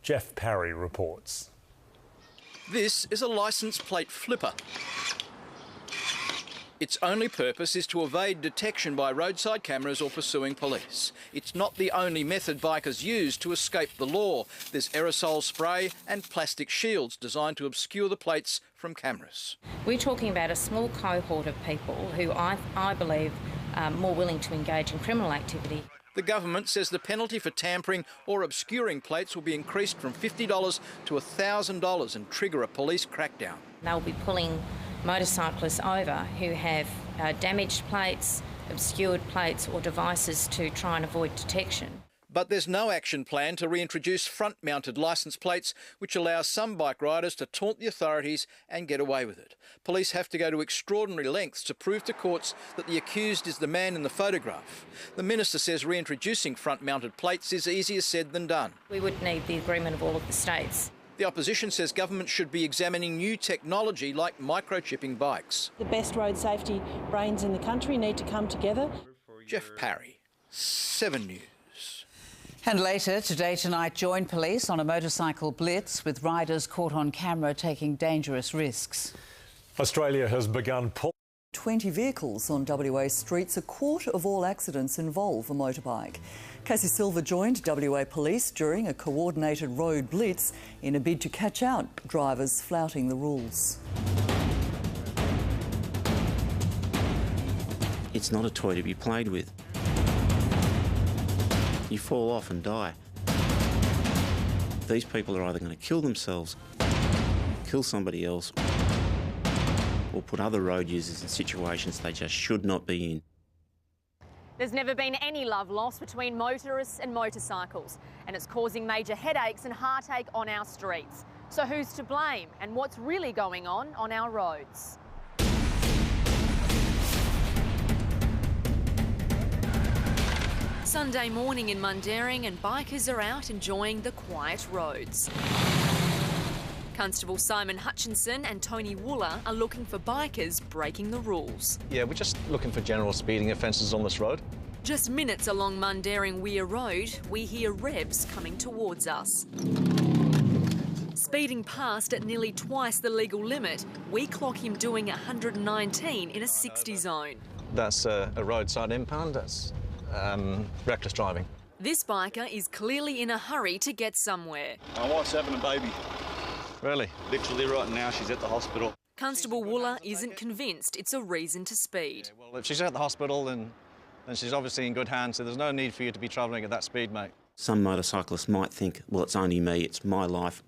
Jeff Parry reports. This is a licence plate flipper. Its only purpose is to evade detection by roadside cameras or pursuing police. It's not the only method bikers use to escape the law. There's aerosol spray and plastic shields designed to obscure the plates from cameras. We're talking about a small cohort of people who I believe are more willing to engage in criminal activity. The government says the penalty for tampering or obscuring plates will be increased from $50 to $1,000 and trigger a police crackdown. They'll be pulling motorcyclists over who have damaged plates, obscured plates or devices to try and avoid detection. But there's no action plan to reintroduce front-mounted licence plates, which allows some bike riders to taunt the authorities and get away with it. Police have to go to extraordinary lengths to prove to courts that the accused is the man in the photograph. The Minister says reintroducing front-mounted plates is easier said than done. We would need the agreement of all of the states. The opposition says government should be examining new technology like microchipping bikes. The best road safety brains in the country need to come together. Jeff Parry, 7 News. And later, Today Tonight joined police on a motorcycle blitz with riders caught on camera taking dangerous risks. Australia has begun 20 vehicles on WA streets. A quarter of all accidents involve a motorbike. Cassie Silver joined WA Police during a coordinated road blitz in a bid to catch out drivers flouting the rules. It's not a toy to be played with. You fall off and die. These people are either going to kill themselves, kill somebody else, or put other road users in situations they just should not be in. There's never been any love lost between motorists and motorcycles, and it's causing major headaches and heartache on our streets. So who's to blame, and what's really going on our roads? Sunday morning in Mundaring, and bikers are out enjoying the quiet roads. Constable Simon Hutchinson and Tony Wooler are looking for bikers breaking the rules. Yeah, we're just looking for general speeding offences on this road. Just minutes along Mundaring Weir Road, we hear revs coming towards us. Speeding past at nearly twice the legal limit, we clock him doing 119 in a 60 zone. That's a roadside impound, that's reckless driving. This biker is clearly in a hurry to get somewhere. My wife's having a baby. Really? Literally right now, she's at the hospital. Constable Wooler isn't convinced it's a reason to speed. Yeah, well, if she's at the hospital, then she's obviously in good hands, so there's no need for you to be travelling at that speed, mate. Some motorcyclists might think, well, it's only me, it's my life,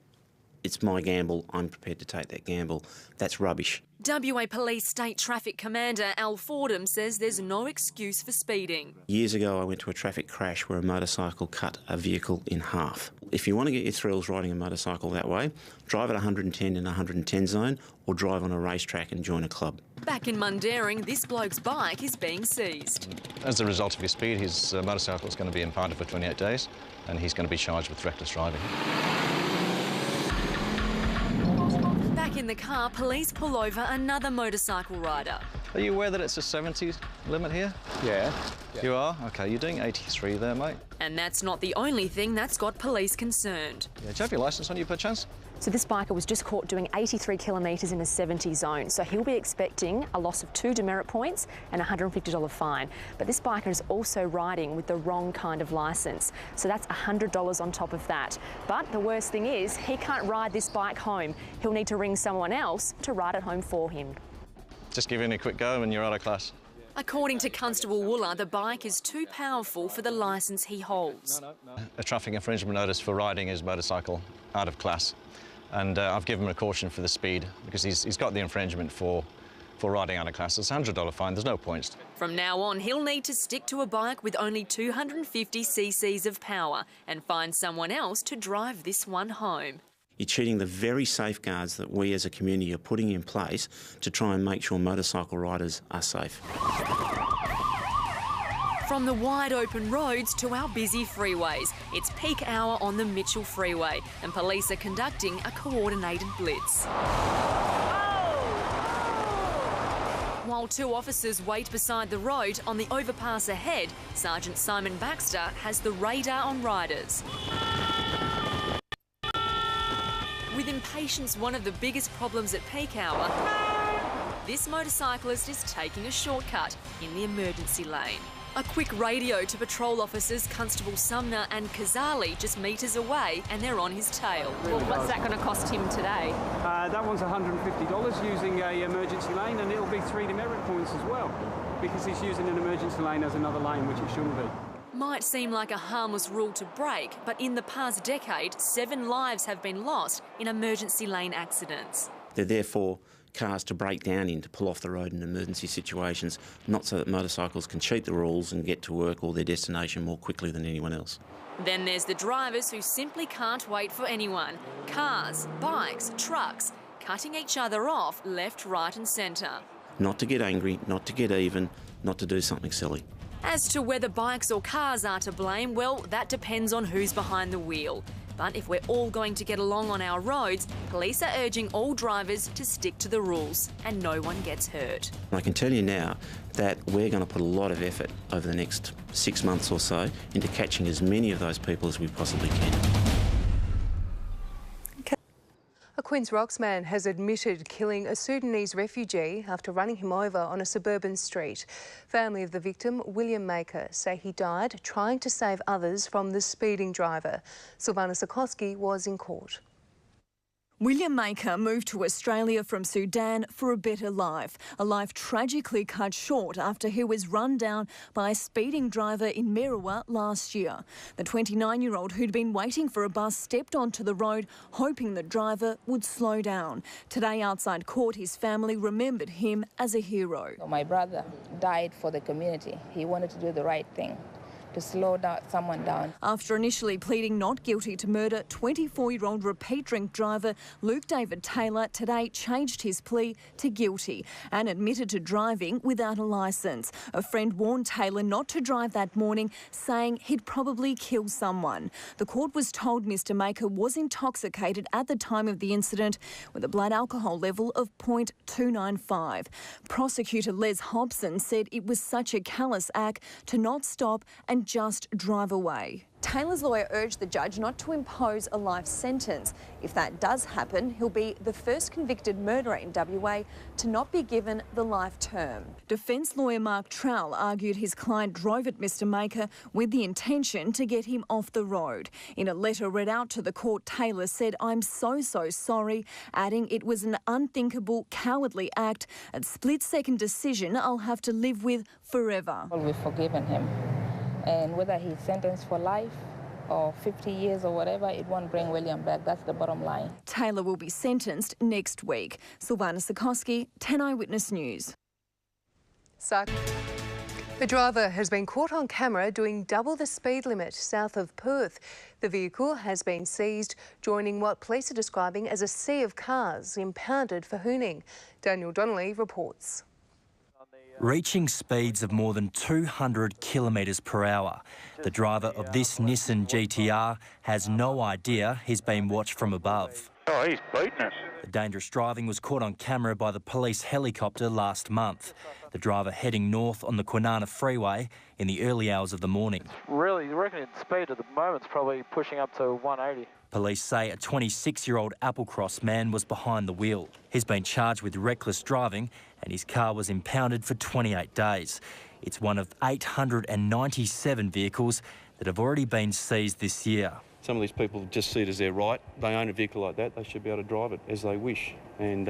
it's my gamble, I'm prepared to take that gamble. That's rubbish. WA Police State Traffic Commander Al Fordham says there's no excuse for speeding. Years ago I went to a traffic crash where a motorcycle cut a vehicle in half. If you want to get your thrills riding a motorcycle that way, drive at 110 in a 110 zone or drive on a racetrack and join a club. Back in Mundaring, this bloke's bike is being seized. As a result of his speed, his motorcycle is going to be impounded for 28 days and he's going to be charged with reckless driving. Back in the car, police pull over another motorcycle rider. Are you aware that it's a 70 limit here? Yeah. You are? OK, you're doing 83 there, mate. And that's not the only thing that's got police concerned. Yeah, do you have your licence on you, perchance? So this biker was just caught doing 83 kilometres in a 70 zone, so he'll be expecting a loss of 2 demerit points and a $150 fine. But this biker is also riding with the wrong kind of licence, so that's $100 on top of that. But the worst thing is, he can't ride this bike home. He'll need to ring someone else to ride it home for him. Just give it a quick go and you're out of class. According to Constable Wooler, the bike is too powerful for the licence he holds. A traffic infringement notice for riding his motorcycle out of class. And I've given him a caution for the speed because he's got the infringement for riding out of class. It's a $100 fine, there's no points. From now on, he'll need to stick to a bike with only 250 cc's of power and find someone else to drive this one home. You're cheating the very safeguards that we as a community are putting in place to try and make sure motorcycle riders are safe. From the wide open roads to our busy freeways, it's peak hour on the Mitchell Freeway and police are conducting a coordinated blitz. While 2 officers wait beside the road, on the overpass ahead, Sergeant Simon Baxter has the radar on riders. With impatience one of the biggest problems at peak hour, this motorcyclist is taking a shortcut in the emergency lane. A quick radio to patrol officers Constable Sumner and Kazali just metres away, and they're on his tail. Well, what's that going to cost him today? That one's $150 using an emergency lane, and it'll be 3 demerit points as well, because he's using an emergency lane as another lane, which it shouldn't be. Might seem like a harmless rule to break, but in the past decade, 7 lives have been lost in emergency lane accidents. They're therefore cars to break down in, to pull off the road in emergency situations, not so that motorcycles can cheat the rules and get to work or their destination more quickly than anyone else. Then there's the drivers who simply can't wait for anyone. Cars, bikes, trucks, cutting each other off left, right and centre. Not to get angry, not to get even, not to do something silly. As to whether bikes or cars are to blame, well, that depends on who's behind the wheel. But if we're all going to get along on our roads, police are urging all drivers to stick to the rules and no one gets hurt. I can tell you now that we're going to put a lot of effort over the next 6 months or so into catching as many of those people as we possibly can. A Queen's Rocks man has admitted killing a Sudanese refugee after running him over on a suburban street. Family of the victim, William Maker, say he died trying to save others from the speeding driver. Silvana Sikorsky was in court. William Maker moved to Australia from Sudan for a better life, a life tragically cut short after he was run down by a speeding driver in Merewa last year. The 29-year-old who'd been waiting for a bus stepped onto the road, hoping the driver would slow down. Today outside court, his family remembered him as a hero. My brother died for the community. He wanted to do the right thing, to slow someone down. After initially pleading not guilty to murder, 24-year-old repeat drink driver Luke David Taylor today changed his plea to guilty and admitted to driving without a licence. A friend warned Taylor not to drive that morning, saying he'd probably kill someone. The court was told Mr Maker was intoxicated at the time of the incident with a blood alcohol level of 0.295. Prosecutor Les Hobson said it was such a callous act to not stop and just drive away. Taylor's lawyer urged the judge not to impose a life sentence. If that does happen, he'll be the first convicted murderer in WA to not be given the life term. Defence lawyer Mark Trowell argued his client drove at Mr Maker with the intention to get him off the road. In a letter read out to the court, Taylor said, "I'm so sorry," adding it was an unthinkable, cowardly act, a split-second decision I'll have to live with forever. Well, we've forgiven him. And whether he's sentenced for life or 50 years or whatever, it won't bring William back. That's the bottom line. Taylor will be sentenced next week. Silvana Sikorsky, 10 Eyewitness News. The driver has been caught on camera doing double the speed limit south of Perth. The vehicle has been seized, joining what police are describing as a sea of cars impounded for hooning. Daniel Donnelly reports. Reaching speeds of more than 200 kilometres per hour. The driver of this Nissan GTR has no idea he's been watched from above. Oh, he's beating us. The dangerous driving was caught on camera by the police helicopter last month. The driver heading north on the Kwinana Freeway in the early hours of the morning. Really, you reckon its speed at the moment's probably pushing up to 180. Police say a 26-year-old Applecross man was behind the wheel. He's been charged with reckless driving and his car was impounded for 28 days. It's one of 897 vehicles that have already been seized this year. Some of these people just see it as their right. They own a vehicle like that, they should be able to drive it as they wish. And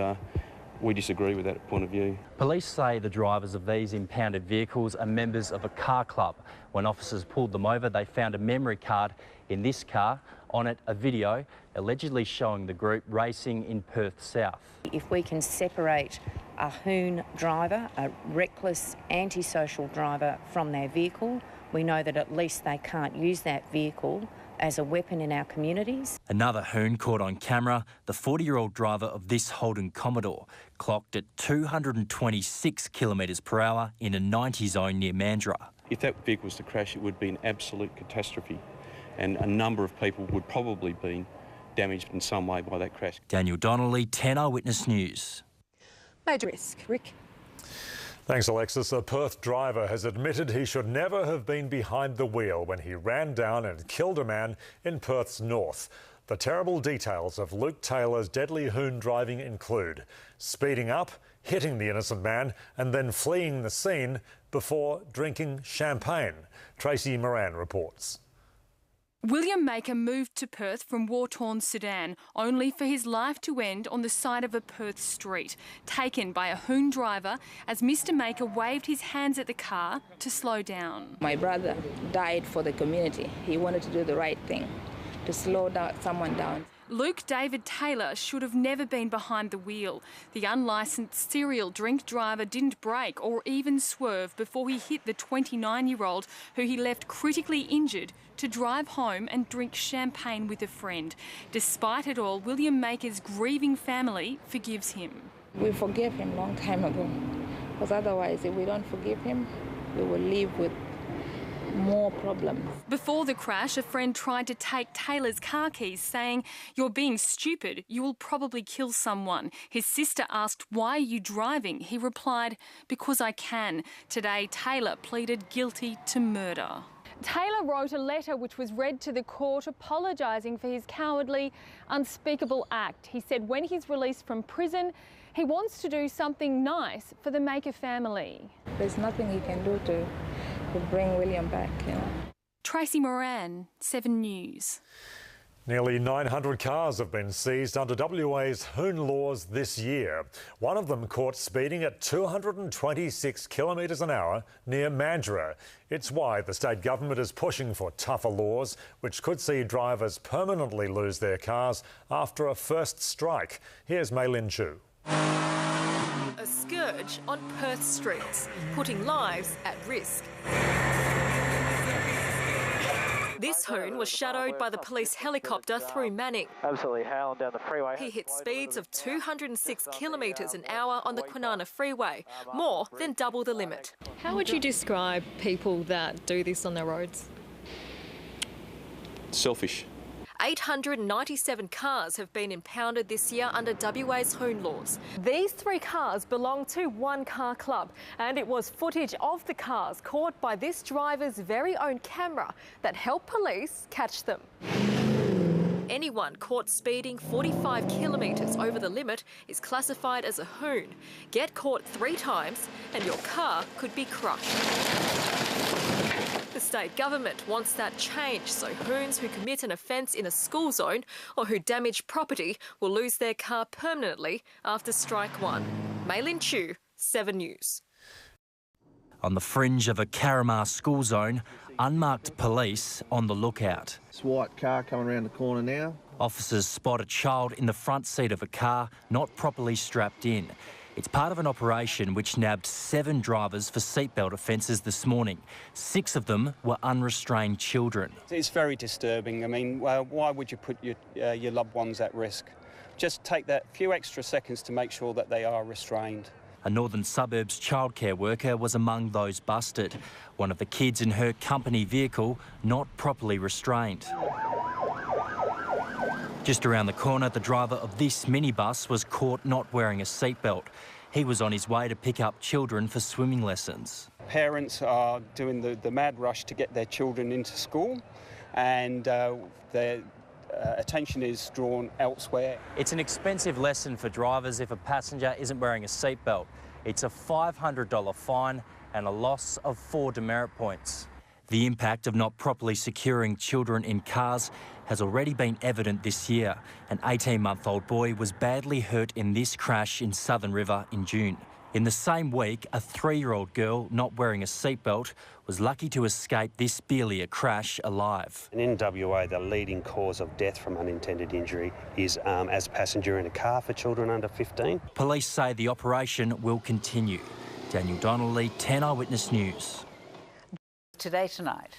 we disagree with that point of view. Police say the drivers of these impounded vehicles are members of a car club. When officers pulled them over, they found a memory card in this car. On it, a video allegedly showing the group racing in Perth South. If we can separate a Hoon driver, a reckless, antisocial driver from their vehicle, we know that at least they can't use that vehicle as a weapon in our communities. Another Hoon caught on camera, the 40-year-old driver of this Holden Commodore, clocked at 226 kilometres per hour in a 90 zone near Mandurah. If that vehicle was to crash, it would be an absolute catastrophe, and a number of people would probably be damaged in some way by that crash. Daniel Donnelly, 10 Eyewitness News. Major risk. Rick. Thanks, Alexis. A Perth driver has admitted he should never have been behind the wheel when he ran down and killed a man in Perth's north. The terrible details of Luke Taylor's deadly hoon driving include speeding up, hitting the innocent man and then fleeing the scene before drinking champagne. Tracy Moran reports. William Maker moved to Perth from war-torn Sudan, only for his life to end on the side of a Perth street, taken by a hoon driver as Mr Maker waved his hands at the car to slow down. My brother died for the community. He wanted to do the right thing, to slow someone down. Luke David Taylor should have never been behind the wheel. The unlicensed serial drink driver didn't brake or even swerve before he hit the 29-year-old, who he left critically injured, to drive home and drink champagne with a friend. Despite it all, William Maker's grieving family forgives him. We forgave him a long time ago, because otherwise if we don't forgive him, we will live with more problems. Before the crash, a friend tried to take Taylor's car keys, saying, "You're being stupid, you will probably kill someone." His sister asked, "Why are you driving?" He replied, "Because I can." Today, Taylor pleaded guilty to murder. Taylor wrote a letter which was read to the court apologising for his cowardly, unspeakable act. He said when he's released from prison, he wants to do something nice for the Maker family. There's nothing he can do to bring William back, you know. Tracy Moran, 7 News. Nearly 900 cars have been seized under WA's hoon laws this year. One of them caught speeding at 226 kilometres an hour near Mandurah. It's why the state government is pushing for tougher laws, which could see drivers permanently lose their cars after a first strike. Here's Mei Lin Chu. A scourge on Perth streets, putting lives at risk. This hoon was shadowed by the police helicopter through Manning. Absolutely howling down the freeway. He hit speeds of 206 kilometres an hour on the Kwinana Freeway, more than double the limit. How would you describe people that do this on their roads? Selfish. 897 cars have been impounded this year under WA's hoon laws. These 3 cars belong to one car club, and it was footage of the cars caught by this driver's very own camera that helped police catch them. Anyone caught speeding 45 kilometres over the limit is classified as a hoon. Get caught 3 times and your car could be crushed. The state government wants that changed so hoons who commit an offence in a school zone or who damage property will lose their car permanently after strike 1. Mei Lin Chu, 7 News. On the fringe of a Carramar school zone, unmarked police on the lookout. This white car coming around the corner now. Officers spot a child in the front seat of a car not properly strapped in. It's part of an operation which nabbed 7 drivers for seatbelt offences this morning. 6 of them were unrestrained children. It's very disturbing. I mean, why would you put your loved ones at risk? Just take that few extra seconds to make sure that they are restrained. A Northern Suburbs childcare worker was among those busted. One of the kids in her company vehicle not properly restrained. Just around the corner, the driver of this minibus was caught not wearing a seatbelt. He was on his way to pick up children for swimming lessons. Parents are doing the mad rush to get their children into school, and their attention is drawn elsewhere. It's an expensive lesson for drivers if a passenger isn't wearing a seatbelt. It's a $500 fine and a loss of 4 demerit points. The impact of not properly securing children in cars has already been evident this year. An 18-month-old boy was badly hurt in this crash in Southern River in June. In the same week, a 3-year-old girl not wearing a seatbelt was lucky to escape this Beelier crash alive. And in WA, the leading cause of death from unintended injury is as a passenger in a car for children under 15. Police say the operation will continue. Daniel Donnelly, 10 Eyewitness News. Today Tonight.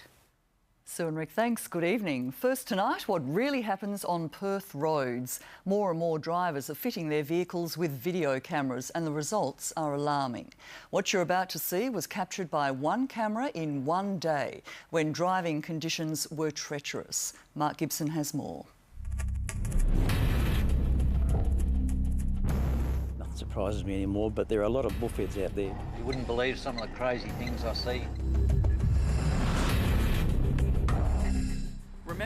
Sue and Rick, thanks. Good evening. First tonight, what really happens on Perth roads. More and more drivers are fitting their vehicles with video cameras and the results are alarming. What you're about to see was captured by one camera in one day when driving conditions were treacherous. Mark Gibson has more. Nothing surprises me anymore, but there are a lot of bullheads out there. You wouldn't believe some of the crazy things I see.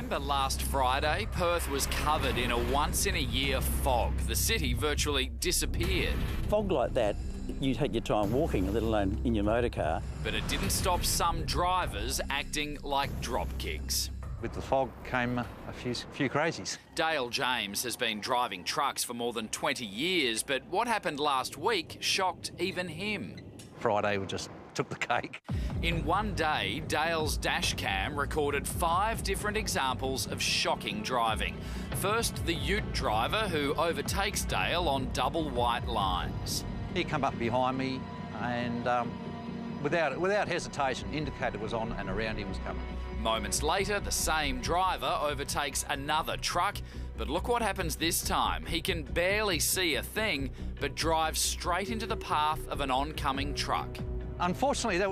Remember last Friday, Perth was covered in a once-in-a-year fog. The city virtually disappeared. Fog like that, you take your time walking, let alone in your motor car. But it didn't stop some drivers acting like dropkicks. With the fog came a few crazies. Dale James has been driving trucks for more than 20 years, but what happened last week shocked even him. Friday we just took the cake. In one day, Dale's dash cam recorded 5 different examples of shocking driving. First, the ute driver who overtakes Dale on double white lines. He come up behind me and without hesitation, indicator was on and around him was coming. Moments later, the same driver overtakes another truck, but look what happens this time. He can barely see a thing, but drives straight into the path of an oncoming truck. Unfortunately, that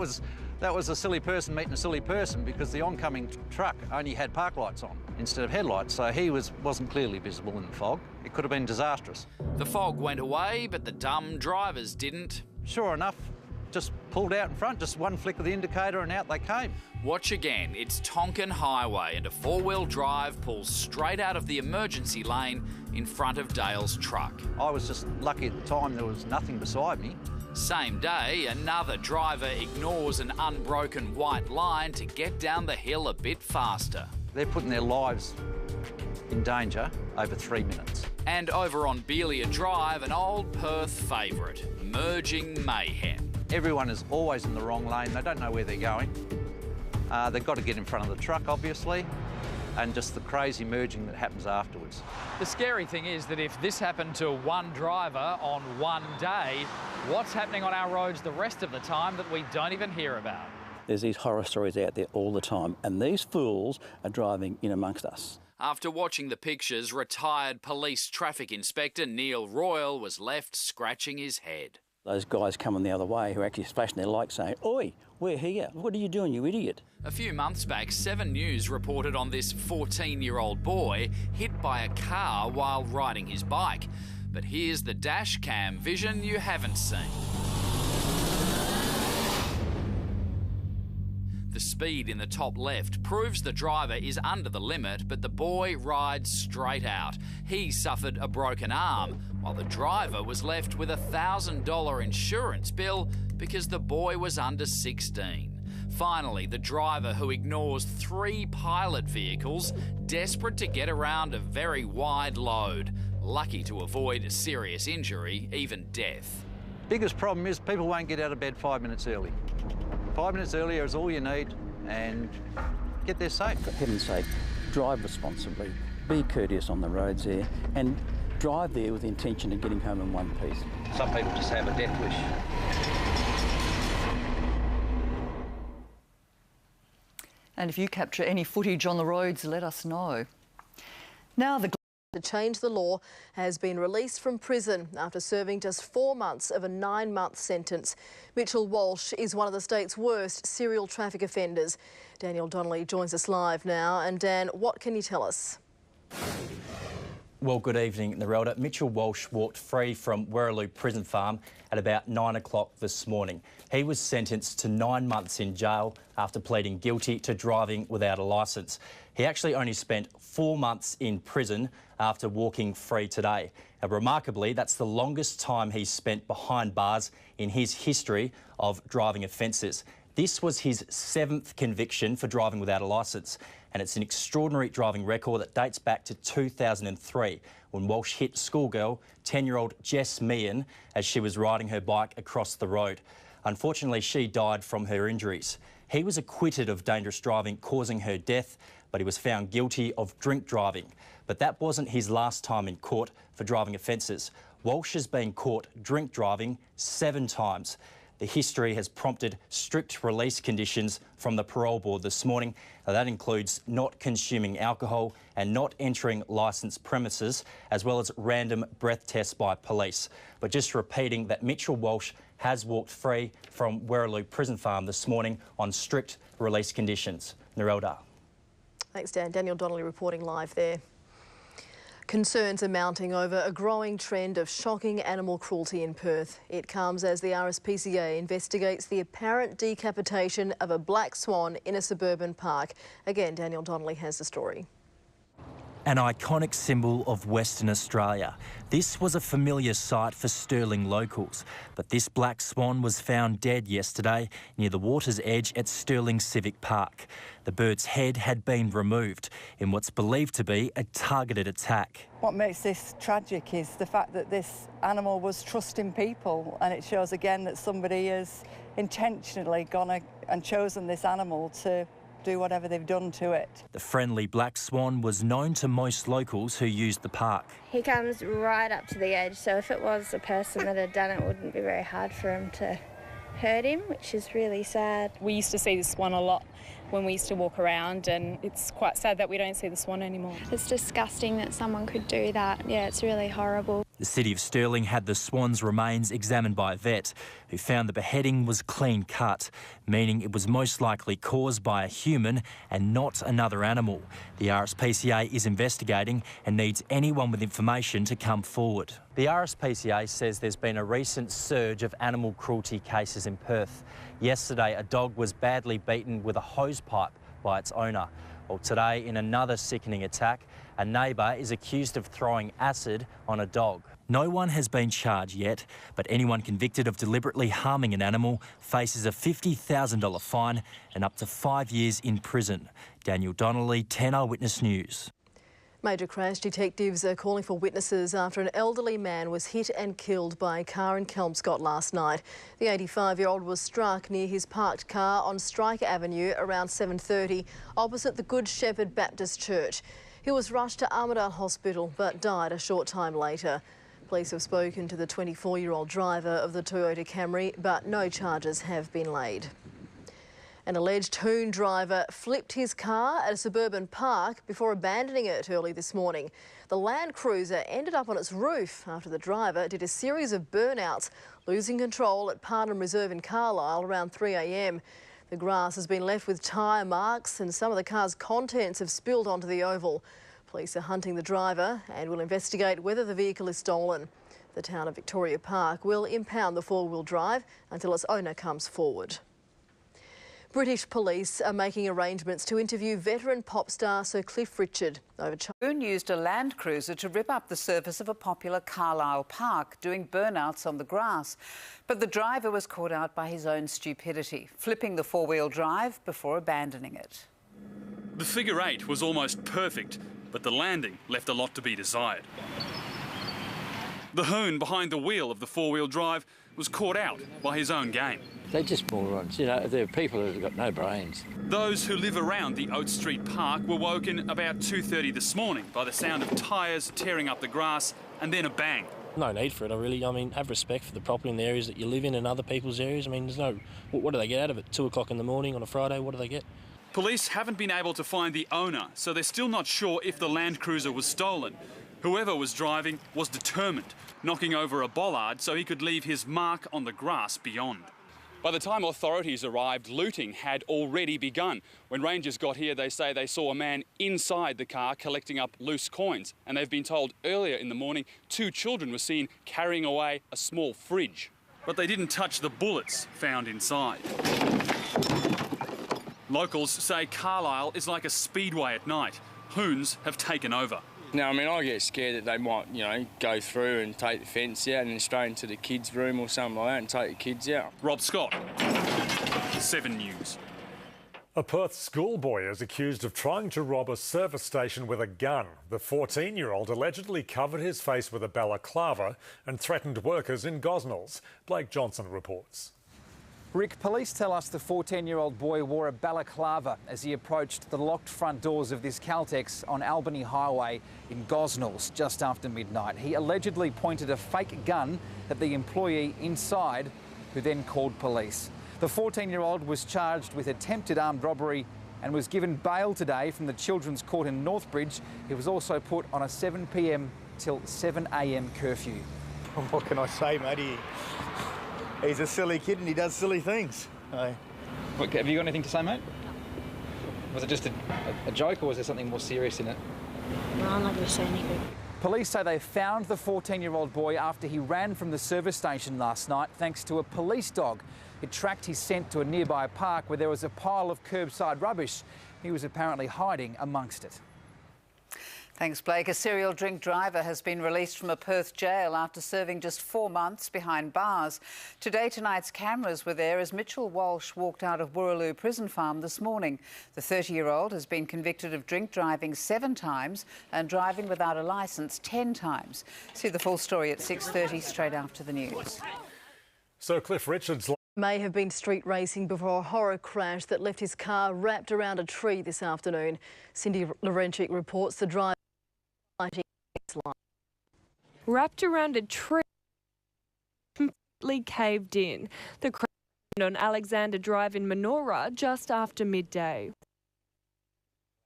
was a silly person meeting a silly person, because the oncoming truck only had park lights on instead of headlights, so he wasn't clearly visible in the fog. It could have been disastrous. The fog went away, but the dumb drivers didn't. Sure enough, just pulled out in front, just one flick of the indicator and out they came. Watch again. It's Tonkin Highway and a 4-wheel drive pulls straight out of the emergency lane in front of Dale's truck. I was just lucky at the time there was nothing beside me. Same day, another driver ignores an unbroken white line to get down the hill a bit faster. They're putting their lives in danger over 3 minutes. And over on Belia Drive, an old Perth favourite, merging mayhem. Everyone is always in the wrong lane. They don't know where they're going. They've got to get in front of the truck, obviously, and just the crazy merging that happens afterwards. The scary thing is that if this happened to one driver on one day, what's happening on our roads the rest of the time that we don't even hear about? There's these horror stories out there all the time, and these fools are driving in amongst us. After watching the pictures, retired police traffic inspector Neil Royal was left scratching his head. Those guys coming the other way who are actually flashing their lights saying, "Oi, we're here. What are you doing, you idiot?" A few months back, 7 News reported on this 14-year-old boy hit by a car while riding his bike. But here's the dash cam vision you haven't seen. The speed in the top left proves the driver is under the limit, but the boy rides straight out. He suffered a broken arm, while the driver was left with a $1,000 insurance bill because the boy was under 16. Finally, the driver who ignores 3 pilot vehicles, desperate to get around a very wide load, lucky to avoid serious injury, even death. Biggest problem is people won't get out of bed 5 minutes early. 5 minutes earlier is all you need, and get there safe. For heaven's sake, drive responsibly, be courteous on the roads there, and drive there with the intention of getting home in one piece. Some people just have a death wish. And if you capture any footage on the roads, let us know. Now the to change the law has been released from prison after serving just 4 months of a 9-month sentence. Mitchell Walsh is one of the state's worst serial traffic offenders. Daniel Donnelly joins us live now. And Dan, what can you tell us? Well, good evening, Narelda. Mitchell Walsh walked free from Werroloo Prison Farm at about 9 o'clock this morning. He was sentenced to 9 months in jail after pleading guilty to driving without a licence. He actually only spent 4 months in prison after walking free today. And remarkably, that's the longest time he's spent behind bars in his history of driving offences. This was his 7th conviction for driving without a licence, and it's an extraordinary driving record that dates back to 2003 when Walsh hit schoolgirl 10-year-old Jess Meehan as she was riding her bike across the road. Unfortunately, she died from her injuries. He was acquitted of dangerous driving causing her death, but he was found guilty of drink driving. But that wasn't his last time in court for driving offences. Walsh has been caught drink driving 7 times. The history has prompted strict release conditions from the parole board this morning. Now, that includes not consuming alcohol and not entering licensed premises, as well as random breath tests by police. But just repeating that Mitchell Walsh has walked free from Werroloo Prison Farm this morning on strict release conditions. Narelda. Thanks, Dan. Daniel Donnelly reporting live there. Concerns are mounting over a growing trend of shocking animal cruelty in Perth. It comes as the RSPCA investigates the apparent decapitation of a black swan in a suburban park. Again, Daniel Donnelly has the story. An iconic symbol of Western Australia. This was a familiar sight for Stirling locals, but this black swan was found dead yesterday near the water's edge at Stirling Civic Park. The bird's head had been removed in what's believed to be a targeted attack. What makes this tragic is the fact that this animal was trusting people, and it shows again that somebody has intentionally gone and chosen this animal to do whatever they've done to it. The friendly black swan was known to most locals who used the park. He comes right up to the edge, so if it was a person that had done it, it wouldn't be very hard for him to hurt him, which is really sad. We used to see the swan a lot when we used to walk around, and it's quite sad that we don't see the swan anymore. It's disgusting that someone could do that. Yeah, it's really horrible. The City of Stirling had the swan's remains examined by a vet who found the beheading was clean cut, meaning it was most likely caused by a human and not another animal. The RSPCA is investigating and needs anyone with information to come forward. The RSPCA says there's been a recent surge of animal cruelty cases in Perth. Yesterday, a dog was badly beaten with a hose pipe by its owner. Well, today, in another sickening attack, a neighbour is accused of throwing acid on a dog. No one has been charged yet, but anyone convicted of deliberately harming an animal faces a $50,000 fine and up to 5 years in prison. Daniel Donnelly, 10 Eyewitness News. Major crash detectives are calling for witnesses after an elderly man was hit and killed by a car in Kelmscott last night. The 85-year-old was struck near his parked car on Striker Avenue around 7:30 opposite the Good Shepherd Baptist Church. He was rushed to Armidale Hospital but died a short time later. Police have spoken to the 24-year-old driver of the Toyota Camry, but no charges have been laid. An alleged Hoon driver flipped his car at a suburban park before abandoning it early this morning. The Land Cruiser ended up on its roof after the driver did a series of burnouts, losing control at Parnham Reserve in Carlisle around 3 a.m. The grass has been left with tyre marks and some of the car's contents have spilled onto the oval. Police are hunting the driver and will investigate whether the vehicle is stolen. The town of Victoria Park will impound the four-wheel drive until its owner comes forward. British police are making arrangements to interview veteran pop star Sir Cliff Richard over Hoon used a Land Cruiser to rip up the surface of a popular Carlisle park, doing burnouts on the grass. But the driver was caught out by his own stupidity, flipping the four-wheel drive before abandoning it. The figure eight was almost perfect, but the landing left a lot to be desired. The Hoon behind the wheel of the four-wheel drive was caught out by his own game. They're just morons, you know, they're people who've got no brains. Those who live around the Oat Street Park were woken about 2:30 this morning by the sound of tyres tearing up the grass and then a bang. No need for it, I mean, have respect for the property in the areas that you live in and other people's areas. I mean, there's no... What do they get out of it? 2 o'clock in the morning on a Friday, what do they get? Police haven't been able to find the owner, so they're still not sure if the Land Cruiser was stolen. Whoever was driving was determined, knocking over a bollard so he could leave his mark on the grass beyond. By the time authorities arrived, looting had already begun. When rangers got here, they say they saw a man inside the car collecting up loose coins. And they've been told earlier in the morning 2 children were seen carrying away a small fridge. But they didn't touch the bullets found inside. Locals say Carlisle is like a speedway at night. Hoons have taken over. No, I mean, I get scared that they might, you know, go through and take the fence out and then straight into the kids' room or something like that and take the kids out. Rob Scott, 7 News. A Perth schoolboy is accused of trying to rob a service station with a gun. The 14-year-old allegedly covered his face with a balaclava and threatened workers in Gosnells. Blake Johnson reports. Rick, police tell us the 14-year-old boy wore a balaclava as he approached the locked front doors of this Caltex on Albany Highway in Gosnells just after midnight. He allegedly pointed a fake gun at the employee inside, who then called police. The 14-year-old was charged with attempted armed robbery and was given bail today from the Children's Court in Northbridge. He was also put on a 7 p.m. till 7 a.m. curfew. What can I say, mate? He's a silly kid and he does silly things. Have you got anything to say, mate? Was it just a joke or was there something more serious in it? No, I'm not going to say anything. Police say they found the 14-year-old boy after he ran from the service station last night thanks to a police dog. It tracked his scent to a nearby park where there was a pile of curbside rubbish. He was apparently hiding amongst it. Thanks, Blake. A serial drink driver has been released from a Perth jail after serving just 4 months behind bars. Today, tonight's cameras were there as Mitchell Walsh walked out of Woolloomooloo Prison Farm this morning. The 30-year-old has been convicted of drink driving 7 times and driving without a licence 10 times. See the full story at 6:30 straight after the news. So Cliff Richards may have been street racing before a horror crash that left his car wrapped around a tree this afternoon. Cindy Larenchik reports the driver wrapped around a tree, completely caved in. The crash happened on Alexander Drive in Manoora just after midday.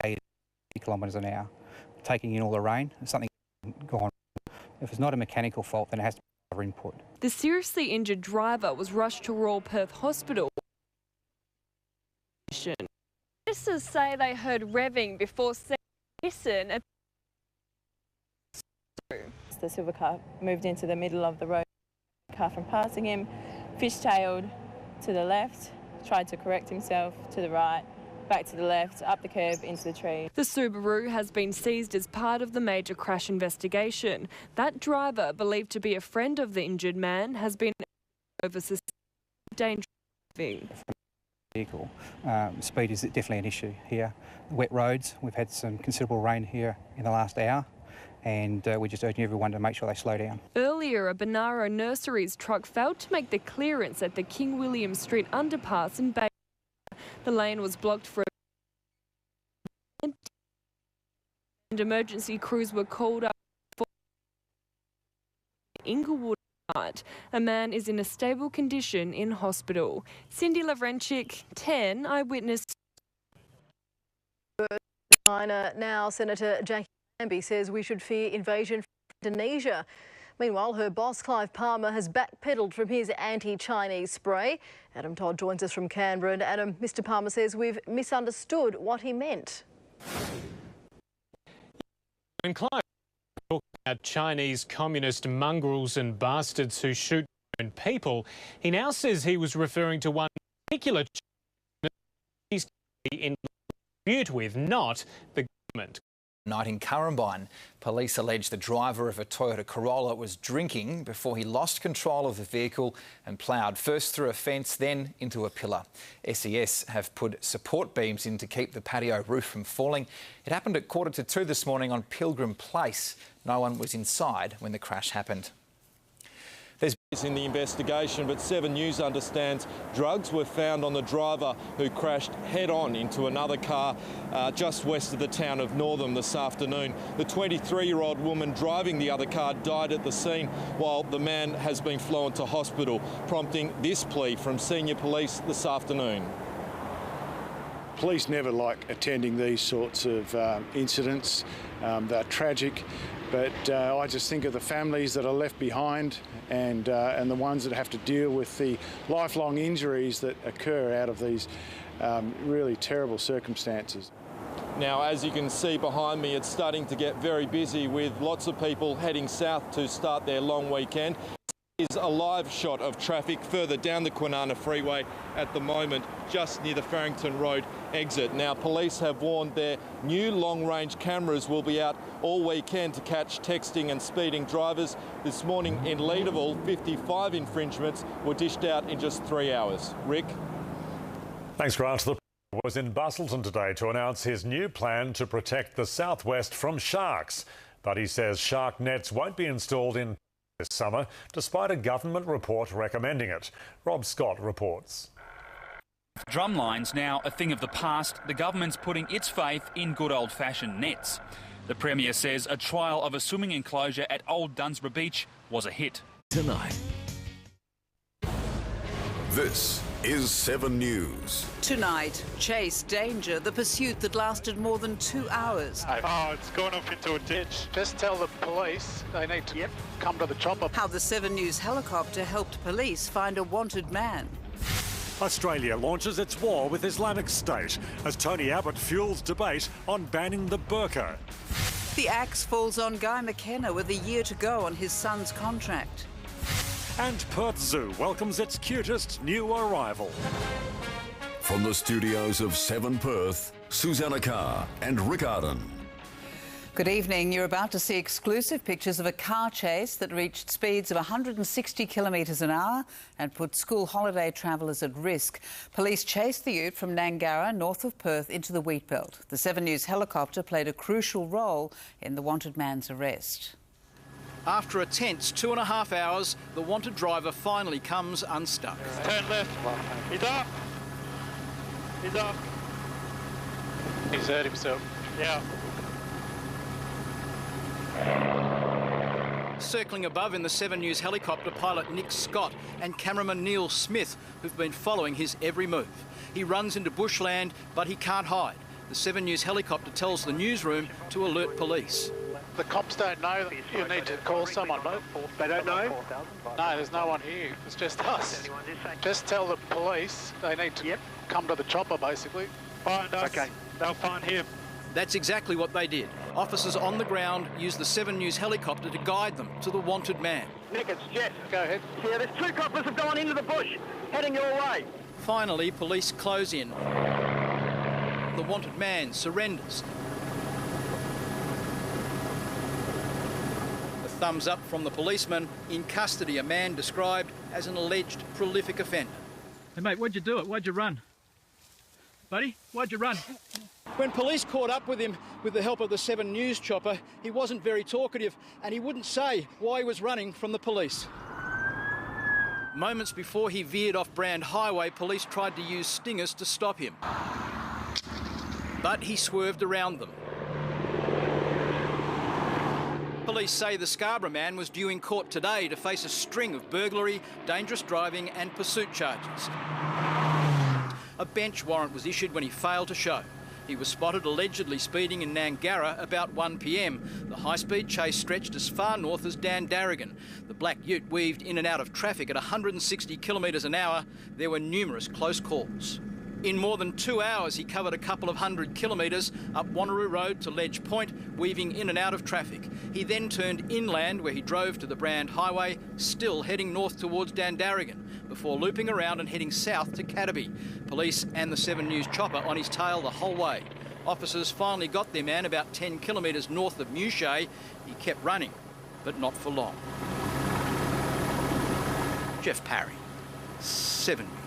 80 kilometres an hour, taking in all the rain. Something gone. If it's not a mechanical fault, then it has to be other input. The seriously injured driver was rushed to Royal Perth Hospital. Witnesses say they heard revving before seeing Nissan. The silver car moved into the middle of the road. Car from passing him, fishtailed to the left, tried to correct himself to the right, back to the left, up the curb into the tree. The Subaru has been seized as part of the major crash investigation. That driver, believed to be a friend of the injured man, has been over suspicion of dangerous driving. Vehicle. Speed is definitely an issue here. Wet roads, we've had some considerable rain here in the last hour, and we're just urging everyone to make sure they slow down. Earlier, a Bonaro Nurseries truck failed to make the clearance at the King William Street underpass in Bay. The lane was blocked for and emergency crews were called up for Inglewood tonight. A man is in a stable condition in hospital. Cindy Larenchik, 10 Eyewitness. China now, Senator Jackie Lambie says we should fear invasion from Indonesia. Meanwhile, her boss, Clive Palmer, has backpedalled from his anti-Chinese spray. Adam Todd joins us from Canberra. And Adam, Mr Palmer says we've misunderstood what he meant. When Clive talked about Chinese communist mongrels and bastards who shoot their own people, he now says he was referring to one particular China he's in dispute with, not the government. Night in Currambine, police allege the driver of a Toyota Corolla was drinking before he lost control of the vehicle and ploughed first through a fence, then into a pillar. SES have put support beams in to keep the patio roof from falling. It happened at 1:45 this morning on Pilgrim Place. No one was inside when the crash happened. There's in the investigation, but 7 News understands drugs were found on the driver who crashed head-on into another car just west of the town of Northam this afternoon. The 23-year-old woman driving the other car died at the scene, while the man has been flown to hospital, prompting this plea from senior police this afternoon. Police never like attending these sorts of incidents. They're tragic, but I just think of the families that are left behind and the ones that have to deal with the lifelong injuries that occur out of these really terrible circumstances. Now, as you can see behind me, it's starting to get very busy with lots of people heading south to start their long weekend. Is a live shot of traffic further down the Kwinana Freeway at the moment, just near the Farrington Road exit. Now, police have warned their new long-range cameras will be out all weekend to catch texting and speeding drivers. This morning in Leederville, 55 infringements were dished out in just 3 hours. Rick? Thanks, Grant. The Premier was in Busselton today to announce his new plan to protect the southwest from sharks. But he says shark nets won't be installed in this summer, despite a government report recommending it. Rob Scott reports. Drumlines now a thing of the past, the government's putting its faith in good old-fashioned nets. The Premier says a trial of a swimming enclosure at Old Dunsborough Beach was a hit. Tonight. This is 7 News. Tonight, chase, danger, the pursuit that lasted more than 2 hours. Oh, it's gone off into a ditch. Just tell the police they need to come to the chopper. How the 7 News helicopter helped police find a wanted man. Australia launches its war with Islamic State as Tony Abbott fuels debate on banning the burqa. The axe falls on Guy McKenna with a year to go on his son's contract. And Perth Zoo welcomes its cutest new arrival. From the studios of 7 Perth, Susanna Carr and Rick Arden. Good evening. You're about to see exclusive pictures of a car chase that reached speeds of 160 kilometres an hour and put school holiday travellers at risk. Police chased the ute from Gnangara, north of Perth, into the wheat belt. The 7 News helicopter played a crucial role in the wanted man's arrest. After a tense 2.5 hours, the wanted driver finally comes unstuck. Turn left. He's up. He's up. He's hurt himself. Yeah. Circling above in the 7 News helicopter, pilot Nick Scott and cameraman Neil Smith, who've been following his every move. He runs into bushland, but he can't hide. The 7 News helicopter tells the newsroom to alert police. The cops don't know that you need to call someone, mate. They don't know? No, there's no one here. It's just us. Just tell the police they need to come to the chopper, basically. Find us. Okay. They'll find him. That's exactly what they did. Officers on the ground used the 7 News helicopter to guide them to the wanted man. Nick, it's Jess. Go ahead. Yeah, there's 2 coppers have gone into the bush, heading your way. Finally, police close in. The wanted man surrenders. A thumbs up from the policeman. In custody, a man described as an alleged prolific offender. Hey, mate, why'd you do it? Why'd you run? Buddy, why'd you run? When police caught up with him with the help of the 7 News chopper, he wasn't very talkative and he wouldn't say why he was running from the police. Moments before he veered off Brand Highway, police tried to use stingers to stop him. But he swerved around them. Police say the Scarborough man was due in court today to face a string of burglary, dangerous driving and pursuit charges. A bench warrant was issued when he failed to show. He was spotted allegedly speeding in Gnangara about 1 p.m. The high-speed chase stretched as far north as Dandaragan. The black ute weaved in and out of traffic at 160 kilometres an hour. There were numerous close calls. In more than 2 hours, he covered a couple of 100 kilometres up Wanneroo Road to Ledge Point, weaving in and out of traffic. He then turned inland, where he drove to the Brand Highway, still heading north towards Dandaragan, before looping around and heading south to Cataby. Police and the 7 News chopper on his tail the whole way. Officers finally got their man about 10 kilometres north of Newshay. He kept running, but not for long. Jeff Parry, 7 News.